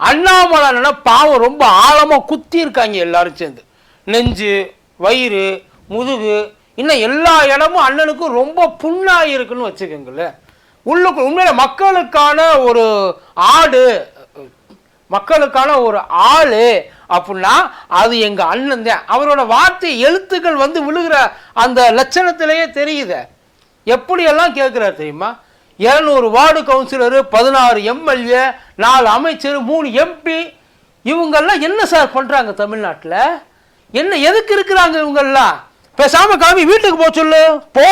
அண்ணாமலை பாவம் ரொம்ப ஆழமா குத்தி இருக்காங்க எல்லாரும் சேர்ந்து. நெஞ்சு, வயிறு, முதுகு, இன்னும் எல்லா இடமும் அண்ணனுக்கு ரொம்ப புண்ணாகி இருக்குன்னு வச்சுக்கோங்களேன். உள்ளுக்கு உண்மையில மக்களுக்கான ஒரு ஆடு, மக்களுக்கான ஒரு ஆளு அப்படின்னா அது எங்க அண்ணன் தான். அவரோட வார்த்தை எழுத்துக்கள் வந்து விழுகிற அந்த லட்சணத்திலேயே தெரியுது. எப்படியெல்லாம் கேட்குறாரு தெரியுமா? 200 வார்டு கவுன்சிலரு, 16 எம்எல்ஏ, 4 அமைச்சர், 3 எம்பி, இவங்கெல்லாம் என்ன சார் பண்றாங்க தமிழ்நாட்டில்? என்ன எதுக்கு இருக்கிறாங்க இவங்கெல்லாம்? பேசாம காமி வீட்டுக்கு போக சொல்லு. போ.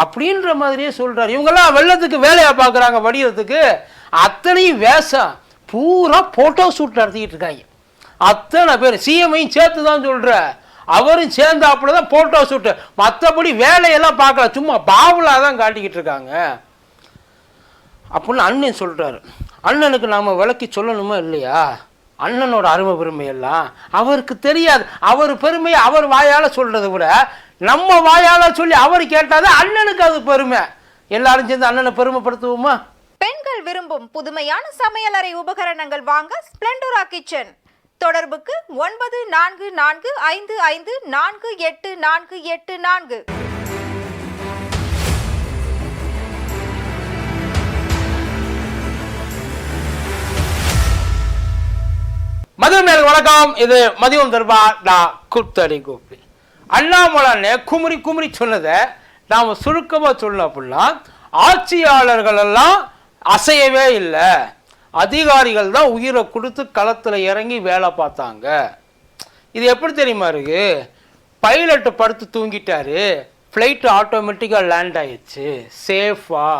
அப்படின்ற மாதிரியே சொல்றாரு. இவங்கெல்லாம் வெள்ளத்துக்கு வேலையா பாக்குறாங்க, வடிகிறதுக்கு. அத்தனையும் வேஷம், பூரா போட்டோ ஷூட் நடத்திக்கிட்டு இருக்காங்க. அத்தனை பேர் சிஎம்ஐயும் சேர்த்து தான் சொல்ற, அவரும் சேர்ந்தாப்புலதான் போட்டோ ஷூட். மற்றபடி வேலையெல்லாம் பார்க்கல, சும்மா பாவலா தான் காட்டிக்கிட்டு இருக்காங்க அப்படின்னு அண்ணன் சொல்றாரு. அண்ணனுக்கு நாம விளக்கி சொல்லணுமா இல்லையா? அண்ணனோட அருமை பெருமையெல்லாம் அவருக்கு தெரியாது. அவர் பெருமையை அவர் வாயால சொல்றதை விட நம்ம வாயால சொல்லி அவர் கேட்டாதான் அண்ணனுக்கு அது பெருமை. எல்லாரும் சேர்ந்து அண்ணனை பெருமைப்படுத்துவோமா? பெண்கள் விரும்பும் புதுமையான சமையலறை உபகரணங்கள் வாங்க ஸ்பிளெண்டோரா கிச்சன். தொடர்புக்கு 9445548484. மதுமேல் வணக்கம். இது மதியம் தர்பா. நான் குத்தடி கோப்பி. அண்ணாமலை குமரி குமரி சொன்னதை நாம சுருக்கமா சொல்லணும் அப்படின்னா, ஆட்சியாளர்கள் எல்லாம் அசையவே இல்லை, அதிகாரிகள் தான் உயிரை கொடுத்து களத்தில் இறங்கி வேலை பார்த்தாங்க. இது எப்படி தெரியுமா இருக்கு? பைலட்டு படுத்து தூங்கிட்டாரு, ஃப்ளைட்டு ஆட்டோமேட்டிக்காக லேண்ட் ஆயிடுச்சு, சேஃபாக,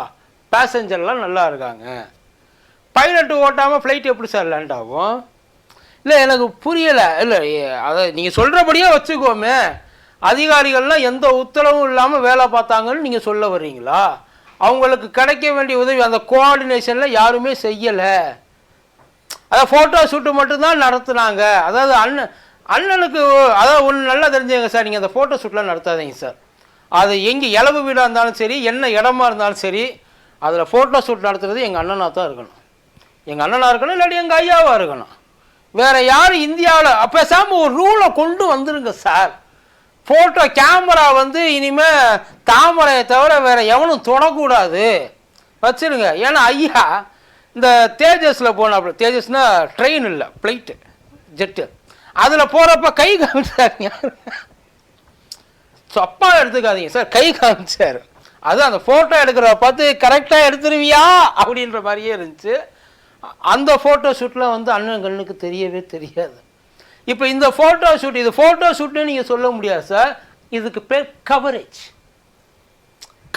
பேசஞ்சர்லாம் நல்லா இருக்காங்க. பைலட்டு ஓட்டாமல் ஃப்ளைட் எப்படி சார் லேண்ட் ஆகும்? இல்லை, எனக்கு புரியலை. இல்லை, அதை நீங்கள் சொல்கிறபடியே வச்சுக்கோமே. அதிகாரிகள்லாம் எந்த உத்தரவும் இல்லாமல் வேலை பார்த்தாங்கன்னு நீங்கள் சொல்ல வர்றீங்களா? அவங்களுக்கு கிடைக்க வேண்டிய உதவி அந்த கோஆர்டினேஷனில் யாருமே செய்யலை. அதை ஃபோட்டோ ஷூட்டு மட்டும்தான் நடத்துனாங்க. அதாவது அண்ணனுக்கு அதாவது ஒன்று நல்லா தெரிஞ்சுங்க சார், நீங்கள் அந்த ஃபோட்டோ ஷூட்லாம் நடத்தாதீங்க சார். அது எங்கே இளவு வீடாக இருந்தாலும் சரி, என்ன இடமா இருந்தாலும் சரி, அதில் ஃபோட்டோ ஷூட் நடத்துறது எங்கள் அண்ணனாக தான் இருக்கணும். எங்கள் அண்ணனாக இருக்கணும், இல்லாட்டி எங்கள் ஐயாவாக இருக்கணும். வேற யாரும் இந்தியாவில் பேசாமல் ஒரு ரூலை கொண்டு வந்துருங்க சார். ஃபோட்டோ கேமரா வந்து இனிமேல் தாமரையை தவிர வேற எவனும் தொடக்கூடாது வச்சிருங்க. ஏன்னா ஐயா இந்த தேஜஸில் போனாப்புல, தேஜஸ்னா ட்ரெயின் இல்லை, ஃப்ளைட்டு, ஜெட்டு, அதில் போகிறப்ப கை காமிச்சாருங்க. தப்பா எடுத்துக்காதீங்க சார், கை காமிச்சார். அது அந்த ஃபோட்டோ எடுக்கிற பார்த்து கரெக்டாக எடுத்துருவியா அப்படின்ற மாதிரியே இருந்துச்சு. அந்த ஃபோட்டோ ஷூட்டில் வந்து அண்ணன் கண்ணுக்கு தெரியவே தெரியாது. இப்போ இந்த ஃபோட்டோ ஷூட், இது ஃபோட்டோ ஷூட்னு நீங்கள் சொல்ல முடியாது சார். இதுக்கு பேர் கவரேஜ்.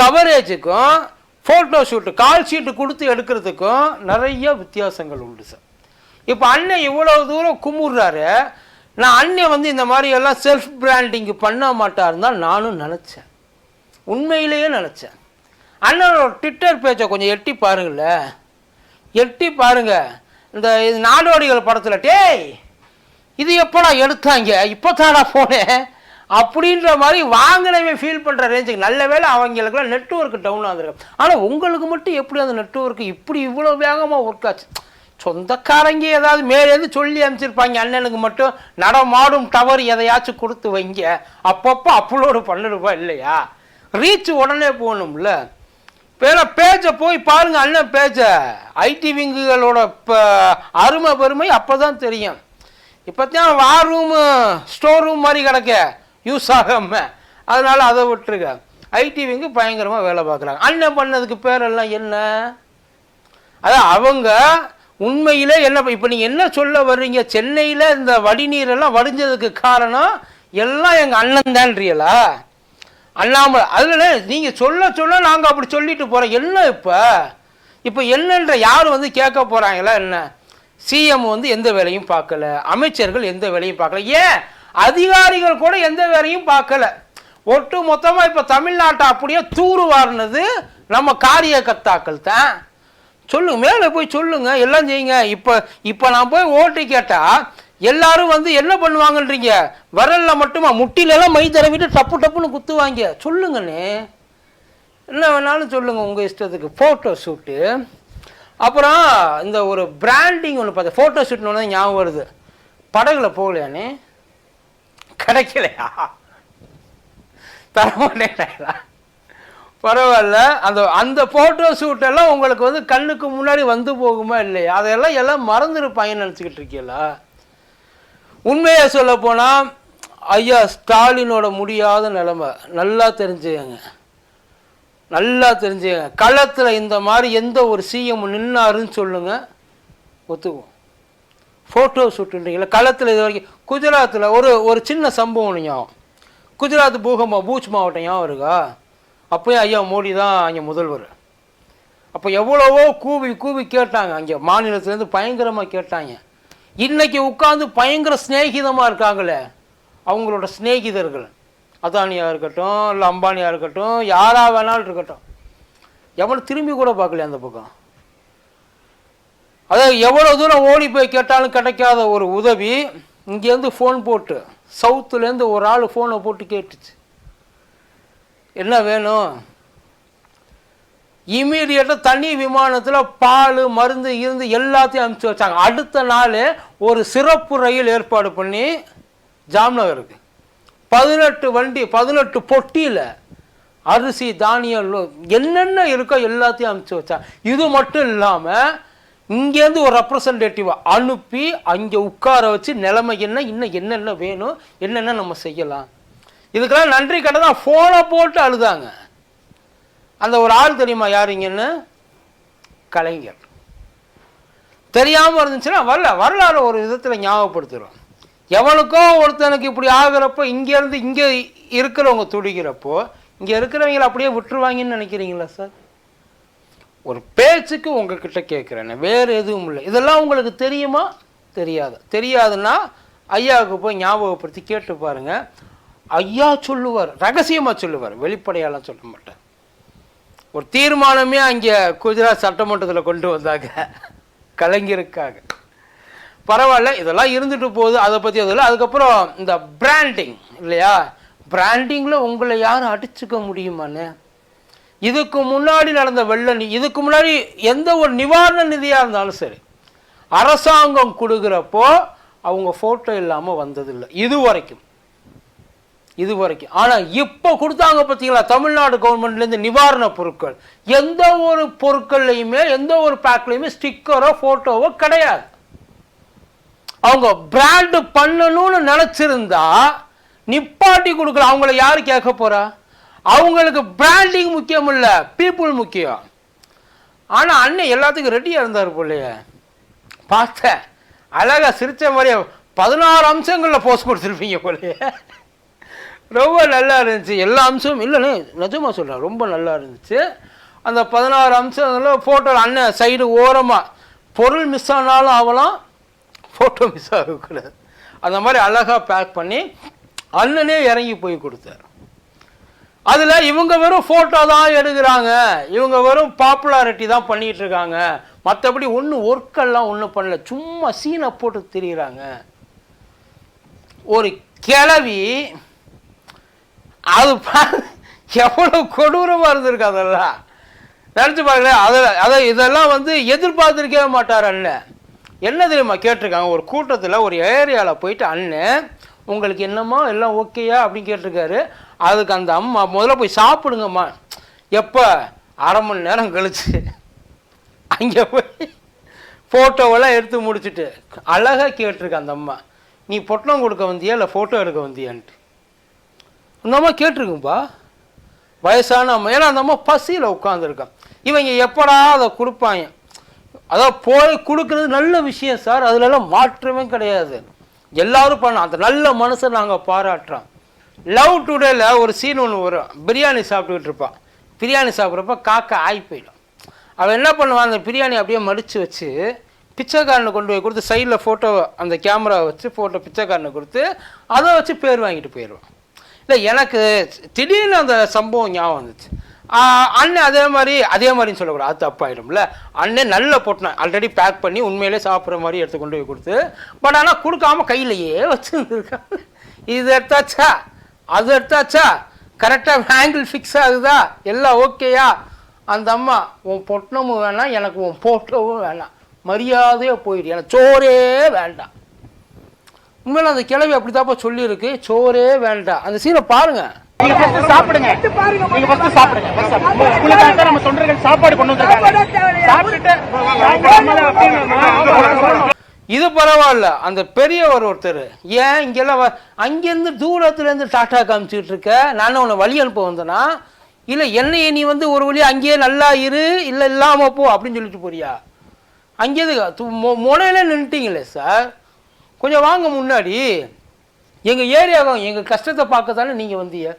கவரேஜுக்கும் ஃபோட்டோ ஷூட்டு, கால் ஷீட்டு கொடுத்து எடுக்கிறதுக்கும் நிறைய வித்தியாசங்கள் உண்டு சார். இப்போ அண்ணன் இவ்வளோ தூரம் கும்பிட்றாரு. நான் அண்ணன் வந்து இந்த மாதிரி எல்லாம் செல்ஃப் பிராண்டிங் பண்ண மாட்டாருன்னு தான் நானும் நினச்சேன், உண்மையிலேயே நினச்சேன். அண்ணனோட ட்விட்டர் பேஜை கொஞ்சம் எட்டி பாருங்களேன், எட்டி பாருங்க. இந்த நாடோடிகள் படத்தில் டேய் இது எப்போடா எடுத்தாங்க, இப்போ தாடா போனேன் அப்படின்ற மாதிரி வாங்கினவே ஃபீல் பண்ணுற ரேஞ்சுக்கு. நல்ல வேலை அவங்களுக்குலாம் நெட்வொர்க் டவுன் ஆகுது. ஆனால் உங்களுக்கு மட்டும் எப்படி அந்த நெட்வொர்க்கு இப்படி இவ்வளோ வேகமாக ஒர்க் ஆச்சு? சொந்தக்காரங்க ஏதாவது மேலேருந்து சொல்லி அனுப்பிச்சிருப்பாங்க, அண்ணனுக்கு மட்டும் நடமாடும் டவர் எதையாச்சும் கொடுத்து வைங்க, அப்பப்போ அப்லோடு பண்ணிடுவா இல்லையா? ரீச் உடனே போகணும்ல. வேணா பேஜை போய் பாருங்க, அண்ணன் பேஜை. ஐடி விங்குகளோட அருமை பெருமை அப்போ தான் தெரியும். இப்போத்தான் வார் ரூமு ஸ்டோர் ரூம் மாதிரி கிடக்க யூஸ் ஆகாம, அதனால அதை விட்டுருக்க. ஐடி விங்கு பயங்கரமாக வேலை பார்க்குறாங்க. அண்ணன் பண்ணதுக்கு பேரெல்லாம் என்ன? அதான் அவங்க உண்மையிலே என்ன, இப்போ நீங்கள் என்ன சொல்ல வர்றீங்க? சென்னையில் இந்த வடிநீரெல்லாம் வடிஞ்சதுக்கு காரணம் எல்லாம் எங்கள் அண்ணன் தான்றீங்களா? அண்ணாமலை அதில் நீங்கள் சொல்ல நாங்கள் அப்படி சொல்லிட்டு போகிறோம். என்ன இப்போ என்னன்ற யாரும் வந்து கேட்க போகிறாங்களா என்ன? சிஎம் வந்து எந்த வேலையும் பார்க்கல, அமைச்சர்கள் எந்த வேலையும் பார்க்கல, ஏன் அதிகாரிகள் கூட எந்த வேலையும் பார்க்கல. ஒட்டு மொத்தமாக இப்போ தமிழ்நாட்டை அப்படியே தூரு வாரினது நம்ம காரியகர்த்தாக்கள் தான். சொல்லுங்க, மேலே போய் சொல்லுங்க, எல்லாம் செய்யுங்க. இப்போ நான் போய் ஓட்டு கேட்டால் எல்லாரும் வந்து என்ன பண்ணுவாங்கன்றீங்க? விரலில் மட்டுமா, முட்டிலெல்லாம் மை தடவிட்டு டப்பு டப்புன்னு குத்துவாங்க. சொல்லுங்கண்ணே, என்ன வேணாலும் சொல்லுங்கள் உங்கள் இஷ்டத்துக்கு. ஃபோட்டோ ஷூட்டு, அப்புறம் இந்த ஒரு பிராண்டிங் ஒன்று பார்த்தேன். ஃபோட்டோ ஷூட்னு ஞாபகம் வருது. படகுல போகலையானே, கிடைக்கலையா, தரமாட்டேங்களா? பரவாயில்ல. அந்த அந்த ஃபோட்டோ ஷூட்டெல்லாம் உங்களுக்கு வந்து கண்ணுக்கு முன்னாடி வந்து போகுமா இல்லையா? அதையெல்லாம் எல்லாம் மறந்துருப்பாங்கன்னு நினச்சிக்கிட்டு இருக்கீங்களா? உண்மையாக சொல்ல போனால் ஐயா ஸ்டாலினோட முடியாத நிலைமை நல்லா தெரிஞ்சுக்கங்க, நல்லா தெரிஞ்சுக்கங்க. களத்தில் இந்த மாதிரி எந்த ஒரு சிஎம் நின்னாருன்னு சொல்லுங்கள், ஒத்துக்குவோம். ஃபோட்டோ ஷூட்டுன்றீங்களா களத்தில்? இது வரைக்கும் குஜராத்தில் ஒரு சின்ன சம்பவம் ஞாபகம். குஜராத் பூகம்பம், பூச் மாவட்டம் ஞாபகம் இருக்கா? அப்போயும் ஐயா மோடி தான் அங்கே முதல்வர். அப்போ எவ்வளவோ கூவி கூவி கேட்டாங்க, அங்கே மாநிலத்திலேருந்து பயங்கரமாக கேட்டாங்க. இன்றைக்கி உட்காந்து பயங்கர ஸ்நேகிதமாக இருக்காங்களே அவங்களோட ஸ்நேகிதர்கள், அதானியாக இருக்கட்டும், இல்லை அம்பானியாக இருக்கட்டும், யாராக வேணாலும் இருக்கட்டும், எவனும் திரும்பி கூட பார்க்கல அந்த பக்கம். அதாவது எவ்வளோ தூரம் ஓடி போய் கேட்டாலும் கிடைக்காத ஒரு உதவி இங்கேருந்து ஃபோன் போட்டு, சவுத்துலேருந்து ஒரு ஆள் ஃபோனை போட்டு கேட்டுச்சு, என்ன வேணும்? இமீடியட்டாக தனி விமானத்தில் பால் மருந்து இருந்து எல்லாத்தையும் அனுப்பிச்சி வச்சாங்க. அடுத்த நாள் ஒரு சிறப்பு ரயில் ஏற்பாடு பண்ணி ஜாம்நகருக்கு 18 வண்டி 18 பொட்டியில் அரிசி தானியம் என்னென்ன இருக்கோ எல்லாத்தையும் அனுப்பிச்சி வச்சாங்க. இது மட்டும் இல்லாமல் இங்கேருந்து ஒரு ரெப்ரசன்டேட்டிவை அனுப்பி அங்கே உட்கார வச்சு நிலைமை என்ன, இன்னும் என்னென்ன வேணும், என்னென்ன நம்ம செய்யலாம், இதுக்கெல்லாம் நன்றி கடை தான் ஃபோனை போட்டு அழுதாங்க. அந்த ஒரு ஆள் தெரியுமா யாருங்கன்னு? கலைஞர். தெரியாமல் இருந்துச்சுன்னா வரலாறு ஒரு விதத்தில் ஞாபகப்படுத்துகிறோம். எவனுக்கோ ஒருத்தனுக்கு இப்படி ஆகிறப்போ இங்கேருந்து இங்கே இருக்கிறவங்க துடிக்கிறப்போ இங்கே இருக்கிறவங்களை அப்படியே விட்டுருவாங்கன்னு நினைக்கிறீங்களா சார்? ஒரு பேச்சுக்கு உங்ககிட்ட கேட்குறேன், வேறு எதுவும் இல்லை. இதெல்லாம் உங்களுக்கு தெரியுமா? தெரியாதுன்னா ஐயாவுக்கு போய் ஞாபகப்படுத்தி கேட்டு பாருங்கள். ஐயா சொல்லுவார், ரகசியமாக சொல்லுவார், வெளிப்படையாலாம் சொல்ல மாட்டார். ஒரு தீர்மானமே அங்கே குஜராத் சட்டமன்றத்தில் கொண்டு வந்தாங்க கலைஞருக்காக. பரவாயில்ல, இதெல்லாம் இருந்துட்டு போகுது, அதை பற்றி அதில். அதுக்கப்புறம் இந்த பிராண்டிங் இல்லையா, பிராண்டிங்கில் உங்களை யாரும் அடிச்சுக்க முடியுமான்னு? இதுக்கு முன்னாடி நடந்த இதுக்கு முன்னாடி எந்த ஒரு நிவாரண நிதியாக இருந்தாலும் சரி அரசாங்கம் கொடுக்குறப்போ அவங்க ஃபோட்டோ இல்லாமல் வந்ததில்லை இது வரைக்கும். ஆனால் இப்போ கொடுத்தாங்க பார்த்தீங்களா, தமிழ்நாடு கவர்மெண்ட்லேருந்து நிவாரண பொருட்கள், எந்த ஒரு பொருட்கள்லையுமே எந்த ஒரு பேக்லையுமே ஸ்டிக்கரோ ஃபோட்டோவோ கிடையாது. அவங்க பிராண்டு பண்ணணும்னு நினச்சிருந்தா நிப்பாட்டி கொடுக்கல. அவங்கள யார் கேட்க போகிறா? அவங்களுக்கு பிராண்டிங் முக்கியம் இல்லை, பீப்புள் முக்கியம். ஆனால் அண்ணன் எல்லாத்துக்கும் ரெடியாக இருந்தார் போலையே, பார்த்தேன் அழகாக சிரித்த மாதிரியே 16 அம்சங்களில் போஸ்ட் கொடுத்துருப்பீங்க போலையே. ரொம்ப நல்லா இருந்துச்சு எல்லா அம்சமும். இல்லைன்னு நிஜமாக சொல்கிறேன், ரொம்ப நல்லா இருந்துச்சு. அந்த 16 அம்சங்களில் ஃபோட்டோ அண்ணன் சைடு ஓரமாக பொருள் மிஸ் ஆனாலும் ஆகலாம், ஃபோட்டோ மிஸ் ஆகக்கூடாது, அந்த மாதிரி அழகாக பேக் பண்ணி அண்ணனே இறங்கி போய் கொடுத்தார். அதில் இவங்க வெறும் ஃபோட்டோ தான் எடுக்கிறாங்க, இவங்க வெறும் பாப்புலாரிட்டி தான் பண்ணிகிட்டு இருக்காங்க, மற்றபடி ஒன்றும் ஒர்க்கெல்லாம் ஒன்றும் பண்ணல, சும்மா சீனை போட்டு திரிகிறாங்க. ஒரு கிளவி அது எவ்வளோ கொடூரமாக இருந்திருக்கு, அதெல்லாம் நினச்சி பார்க்கல. அதை இதெல்லாம் வந்து எதிர்பார்த்துருக்கவே மாட்டார் அண்ணன். என்ன தெரியுமா கேட்டிருக்காங்க, ஒரு கூட்டத்தில் ஒரு ஏரியாவில் போயிட்டு, அண்ணன் உங்களுக்கு என்னம்மா எல்லாம் ஓகேயா அப்படின்னு கேட்டிருக்காரு. அதுக்கு அந்த அம்மா முதல்ல போய் சாப்பிடுங்கம்மா, எப்போ அரை மணி நேரம் கழிச்சு அங்கே போய் ஃபோட்டோவெல்லாம் எடுத்து முடிச்சுட்டு அழகாக கேட்டிருக்க அந்த அம்மா, நீ பொட்டலம் கொடுக்க வந்தியா இல்லை ஃபோட்டோ எடுக்க வந்தியான்ட்டு. அந்த அம்மா கேட்டிருக்குப்பா, வயசான அம்மா. ஏன்னா அந்த அம்மா பசியில் உட்காந்துருக்கான். இவங்க எப்படா அதை கொடுப்பாங்க. அதாவது போய் கொடுக்குறது நல்ல விஷயம் சார், அதுலலாம் மாற்றமே கிடையாது, எல்லாரும் பண்ணலாம். அந்த நல்ல மனசை நாங்கள் பாராட்டுறோம். லவ் டுடேல ஒரு சீன் ஒன்று வரும், பிரியாணி சாப்பிட்டுக்கிட்டு இருப்பான். பிரியாணி சாப்பிட்றப்ப காக்கா ஆகி போயிடும். அவன் என்ன பண்ணுவான், அந்த பிரியாணி அப்படியே மடித்து வச்சு பிச்சைக்காரனை கொண்டு போய் கொடுத்து சைடில் ஃபோட்டோ அந்த கேமராவை வச்சு ஃபோட்டோ பிச்சைக்காரனை கொடுத்து அதை வச்சு பேர் வாங்கிட்டு போயிடுவான். இல்லை எனக்கு திடீர்னு அந்த சம்பவம் ஞாபகம் வந்துச்சு. அண்ணன் அதே மாதிரின்னு சொல்லக்கூடாது, அது தப்பாயிடும்ல. அண்ணன் நல்ல பொட்டினான் ஆல்ரெடி பேக் பண்ணி உண்மையிலே சாப்பிட்ற மாதிரி எடுத்து கொண்டு போய் கொடுத்து, பட் ஆனால் கொடுக்காம கையிலையே வச்சுருந்துருக்காங்க. இது எடுத்தாச்சா அது எடுத்தாச்சா, கரெக்டாக ஆங்கிள் ஃபிக்ஸ் ஆகுதா, எல்லாம் ஓகேயா, அந்த அம்மா உன் பொட்டணமும் வேணாம், எனக்கு உன் போட்டோவும் வேணாம், மரியாதையாக போயிடு, எனக்கு சோறே வேண்டாம். உண்மையில அந்த கிழவி அப்படித்தாப்பா சொல்லியிருக்கு, சோறே வேண்டாம். அந்த சீனை பாருங்க. சாப்பிடுங்க, நீங்க ஃபர்ஸ்ட் சாப்பிடுங்க. உங்களுக்காக நம்ம தொண்டர்கள் சாப்பாடு கொண்டு வந்திருக்காங்க. சாப்பிட்டுட்டு இது பரவாயில்ல. அந்த பெரியவர் ஒருத்தர் ஏன் இங்கெல்லாம் அங்கேருந்து தூரத்துலேருந்து டாட்டா காமிச்சிட்டு இருக்க, நானும் உன்னை வழி அனுப்ப வந்தேனா, இல்லை என்னைய நீ வந்து ஒரு வழி அங்கேயே நல்லா இரு, இல்லை இல்லாமல் போ அப்படின்னு சொல்லிட்டு போறியா? அங்கேயே முனையில நின்றுட்டீங்களே சார், கொஞ்சம் வாங்க முன்னாடி. எங்கள் ஏரியாவை எங்கள் கஷ்டத்தை பார்க்க தானே நீங்கள் வந்தீங்க,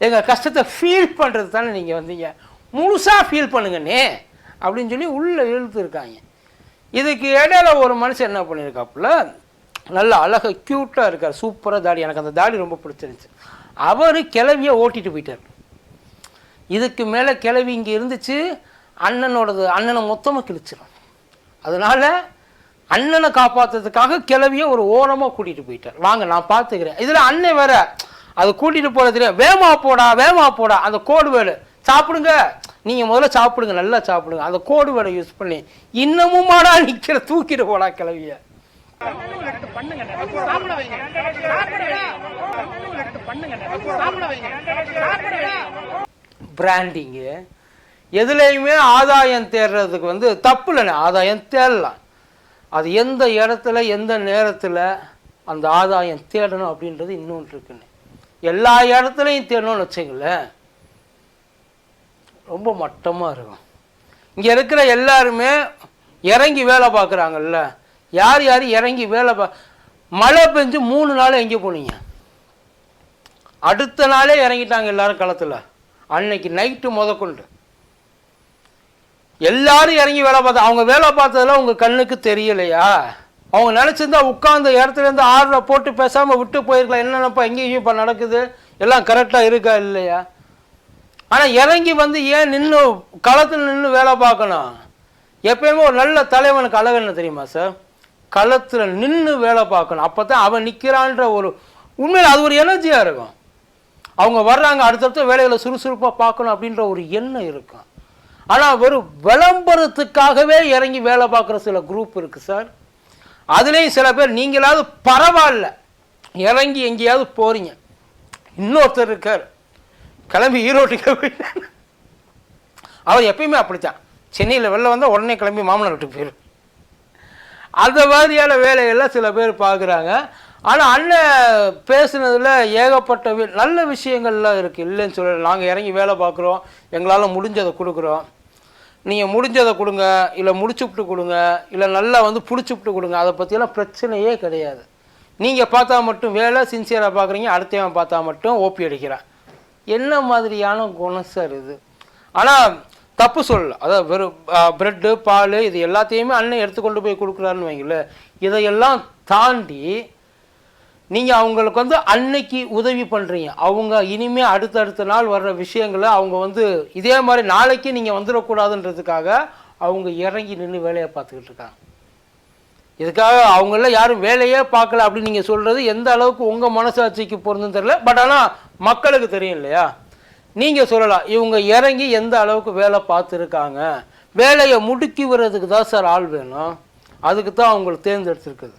எங்கள் கஷ்டத்தை ஃபீல் பண்ணுறது தானே நீங்கள் வந்தீங்க, முழுசாக ஃபீல் பண்ணுங்கண்ணே அப்படின்னு சொல்லி உள்ளே இழுத்துருக்காங்க. இதுக்கு இடையில ஒரு மனுஷன் என்ன பண்ணியிருக்காப்புல, நல்லா அழகாக க்யூட்டாக இருக்கார், சூப்பராக தாடி, எனக்கு அந்த தாடி ரொம்ப பிடிச்சிருந்துச்சு. அவர் கிளவியை ஓட்டிட்டு போயிட்டார். இதுக்கு மேலே கிளவி இங்கே இருந்துச்சு, அண்ணனை மொத்தமாக கிழிச்சிடும். அதனால் அண்ணனை காப்பாற்றுறதுக்காக கிளவியை ஒரு ஓரமாக கூட்டிகிட்டு போயிட்டார். வாங்க நான் பார்த்துக்கிறேன். இதில் அண்ணன் வேற அது கூட்டிகிட்டு போகிறது தெரியும், வேமா போடா அந்த கோடு வேடு சாப்பிடுங்க, நீங்கள் முதல்ல சாப்பிடுங்க, நல்லா சாப்பிடுங்க, அந்த கோடு வேடை யூஸ் பண்ணி இன்னமும் மாடா நிற்கிற தூக்கிட்டு போடா கிளவிய. பிராண்டிங்கு எதுலேயுமே ஆதாயம் தேடுறதுக்கு வந்து தப்பு இல்லைண்ணே, ஆதாயம் தேடலாம். அது எந்த இடத்துல எந்த நேரத்தில் அந்த ஆதாயம் தேடணும் அப்படின்றது இன்னொன்று இருக்குன்னு. எல்லா இடத்துலையும் தேடணும்னு வச்சுங்களேன், ரொம்ப மட்டமாக இருக்கும். இங்கே இருக்கிற எல்லாருமே இறங்கி வேலை பார்க்குறாங்கல்ல, யார் இறங்கி வேலை மழை பெஞ்சு 3 நாள் எங்கே போனீங்க? அடுத்த நாளே இறங்கிட்டாங்க எல்லாரும் களத்தில். அன்னைக்கு நைட்டு முதற்கொண்டு எல்லாரும் இறங்கி வேலை பார்த்தா, அவங்க வேலை பார்த்ததெல்லாம் உங்கள் கண்ணுக்கு தெரியலையா? அவங்க நினச்சிருந்தா உட்கார்ந்த இடத்துலேருந்து ஆறில் போட்டு பேசாமல் விட்டு போயிருக்கலாம், என்னென்னப்பா எங்கேயும் இப்போ நடக்குது, எல்லாம் கரெக்டாக இருக்கா இல்லையா? ஆனால் இறங்கி வந்து ஏன் நின்று களத்தில் நின்று வேலை பார்க்கணும்? எப்பயுமே ஒரு நல்ல தலைவனுக்கு அழகு என்ன தெரியுமா சார்? களத்தில் நின்று வேலை பார்க்கணும். அப்போ தான் அவன் நிற்கிறான்ற ஒரு உண்மையில் அது ஒரு எனர்ஜியாக இருக்கும். அவங்க வர்றாங்க, அடுத்தடுத்த வேலைகளை சுறுசுறுப்பாக பார்க்கணும் அப்படின்ற ஒரு எண்ணம் இருக்கும். ஆனால் வெறும் விளம்பரத்துக்காகவே இறங்கி வேலை பார்க்குற சில குரூப் இருக்குது சார். அதுலேயும் சில பேர் நீங்களாவது பரவாயில்ல இறங்கி எங்கேயாவது போகிறீங்க. இன்னொருத்தர் இருக்கார், கிளம்பி ஈரோட்டுக்கு போயிட்டார். அவர் எப்பயுமே அப்படித்தான், சென்னையில் வெளில வந்தால் உடனே கிளம்பி மாமனார் வீட்டுக்கு போயிடும். அந்த மாதிரியான வேலையெல்லாம் சில பேர் பார்க்குறாங்க. ஆனால் அண்ணன் பேசுனதில் ஏகப்பட்ட நல்ல விஷயங்கள்லாம் இருக்குது, இல்லைன்னு சொல்ல. நாங்கள் இறங்கி வேலை பார்க்குறோம், எங்களால் முடிஞ்சதை கொடுக்குறோம், நீங்கள் முடிஞ்சதை கொடுங்க, இல்லை முடிச்சுவிட்டு கொடுங்க, இல்லை நல்லா வந்து பிடிச்சிவிட்டு கொடுங்க, அதை பற்றியெல்லாம் பிரச்சனையே கிடையாது. நீங்கள் பார்த்தா மட்டும் வேலை சின்சியராக பார்க்குறீங்க, அடுத்தவன் பார்த்தா மட்டும் ஓப்பி அடிக்கிறான். என்ன மாதிரியான குணம் சார் இது? ஆனால் தப்பு சொல்லலை, அதாவது வெறும் ப்ரெட்டு பால் இது எல்லாத்தையுமே அண்ணன் எடுத்துக்கொண்டு போய் கொடுக்குறாருன்னு வைங்கள. இதையெல்லாம் தாண்டி நீங்கள் அவங்களுக்கு வந்து அன்னைக்கு உதவி பண்ணுறீங்க, அவங்க இனிமேல் அடுத்தடுத்த நாள் வர்ற விஷயங்களை அவங்க வந்து இதே மாதிரி நாளைக்கு நீங்கள் வந்துடக்கூடாதுன்றதுக்காக அவங்க இறங்கி நின்று வேலையை பார்த்துக்கிட்டு இருக்காங்க. இதுக்காக அவங்கள யாரும் வேலையே பார்க்கல அப்படின்னு நீங்கள் சொல்கிறது எந்த அளவுக்கு உங்கள் மனசாட்சிக்கு பொருந்துன்னு தெரியல. பட் ஆனால் மக்களுக்கு தெரியும் இல்லையா? நீங்கள் சொல்லலாம் இவங்க இறங்கி எந்த அளவுக்கு வேலை பார்த்துருக்காங்க, வேலையை முடுக்கி வர்றதுக்கு தான் சார் ஆள் வேணும், அதுக்கு தான் அவங்களுக்கு தேர்ந்தெடுத்துருக்குது.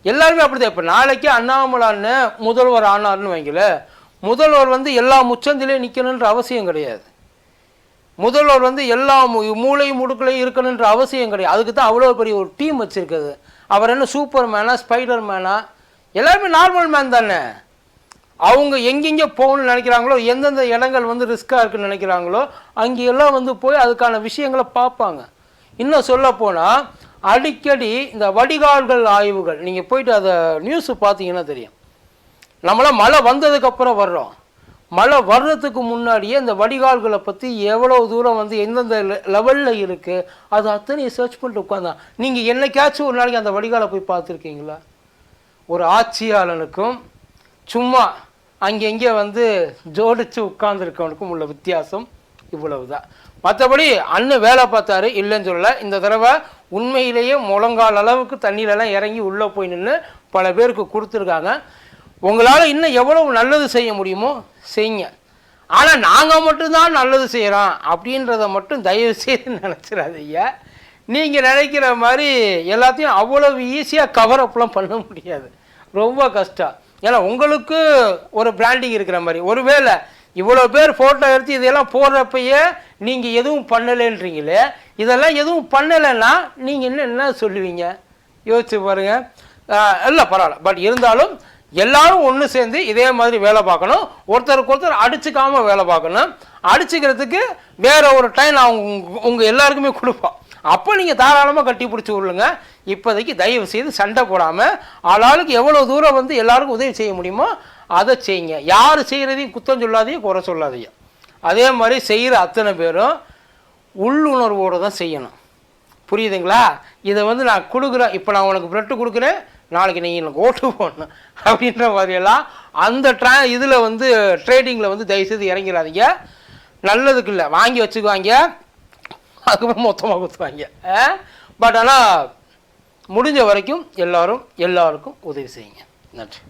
எல்லாருமே அப்படிதான். இப்போ நாளைக்கு அண்ணாமலான்னு முதல்வர் ஆனார்னு வைங்கள, முதல்வர் வந்து எல்லா முச்சந்திலையும் நிற்கணுன்ற அவசியம் கிடையாது, முதல்வர் வந்து எல்லா மூளையும் முடுக்கலையும் இருக்கணுன்ற அவசியம் கிடையாது. அதுக்கு தான் அவ்வளோ பெரிய ஒரு டீம் வச்சுருக்குது. அவர் என்ன சூப்பர் மேனா ஸ்பைடர் மேனா? எல்லாருமே நார்மல் மேன் தானே. அவங்க எங்கெங்கே போகணும்னு நினைக்கிறாங்களோ, எந்தெந்த இடங்கள் வந்து ரிஸ்க்காக இருக்குன்னு நினைக்கிறாங்களோ அங்கெல்லாம் வந்து போய் அதுக்கான விஷயங்களை பார்ப்பாங்க. இன்னும் சொல்ல போனால் அடிக்கடி இந்த வடிகால்கள் ஆய்வுகள், நீங்கள் போயிட்டு அதை நியூஸு பார்த்தீங்கன்னா தெரியும். நம்மளாம் மழை வந்ததுக்கப்புறம் வர்றோம், மழை வர்றதுக்கு முன்னாடியே இந்த வடிகால்களை பற்றி எவ்வளோ தூரம் வந்து எந்தெந்த லெவலில் இருக்குது அது அத்தனையும் சர்ச் பண்ணிட்டு உட்காந்தான். நீங்கள் என்னைக்காச்சும் ஒரு நாளைக்கு அந்த வடிகாலை போய் பார்த்துருக்கீங்களா? ஒரு ஆட்சியாளனுக்கும் சும்மா அங்கெங்கே வந்து ஜோடிச்சு உட்கார்ந்துருக்கவனுக்கும் உள்ள வித்தியாசம் இவ்வளவு தான். மற்றபடி அண்ணன் வேலை பார்த்தாரு இல்லைன்னு சொல்லலை. இந்த தடவை உண்மையிலேயே முழங்கால் அளவுக்கு தண்ணியிலலாம் இறங்கி உள்ளே போய் நின்று பல பேருக்கு கொடுத்துருக்காங்க. உங்களால் இன்னும் எவ்வளவு நல்லது செய்ய முடியுமோ செய்யுங்க. ஆனால் நாங்கள் மட்டும்தான் நல்லது செய்கிறோம் அப்படின்றத மட்டும் தயவு செய்து நினச்சிடாதீங்க. நீங்கள் நினைக்கிற மாதிரி எல்லாத்தையும் அவ்வளவு ஈஸியாக கவர் அப்லாம் பண்ண முடியாது, ரொம்ப கஷ்டம். ஏன்னா உங்களுக்கு ஒரு பிராண்டிங் இருக்கிற மாதிரி, ஒருவேளை இவ்வளோ பேர் ஃபோட்டோ எடுத்து இதெல்லாம் போடுறப்பயே நீங்கள் எதுவும் பண்ணலைன்றீங்களே, இதெல்லாம் எதுவும் பண்ணலைன்னா நீங்கள் என்ன சொல்லுவீங்க? யோசிச்சு பாருங்கள். இல்லை பரவாயில்ல, பட் இருந்தாலும் எல்லாரும் ஒன்று சேர்ந்து இதே மாதிரி வேலை பார்க்கணும், ஒருத்தருக்கு ஒருத்தர் அடிச்சுக்காமல் வேலை பார்க்கணும். அடிச்சுக்கிறதுக்கு வேற ஒரு டைம் நான் உங்கள் எல்லாருக்குமே கொடுப்போம், அப்போ நீங்கள் தாராளமாக கட்டி பிடிச்சி விடலுங்க. இப்போதைக்கு தயவு செய்து சண்டை போடாமல் ஆளாளுக்கு எவ்வளோ தூரம் வந்து எல்லாருக்கும் உதவி செய்ய முடியுமோ அதை செய்யுங்க. யார் செய்கிறதையும் குத்தம் சொல்லாதையும் குறை சொல்லாதையும். அதே மாதிரி செய்கிற அத்தனை பேரும் உள்ளுணர்வோடு தான் செய்யணும், புரியுதுங்களா? இதை வந்து நான் கொடுக்குறேன், இப்போ நான் உனக்கு ப்ரெட்டு கொடுக்குறேன், நாளைக்கு நீங்கள் எனக்கு ஓட்டு போடணும் அப்படின்ற மாதிரியெல்லாம் அந்த இதில் வந்து ட்ரேடிங்கில் வந்து தயவுசெய்து இறங்கிறாதீங்க. நல்லதுக்கு இல்லை, வாங்கி வச்சுக்குவாங்க, அதுக்கப்புறம் மொத்தமாக கொடுத்துவாங்க. பட் ஆனால் முடிஞ்ச வரைக்கும் எல்லாருக்கும் உதவி செய்யுங்க. நன்றி.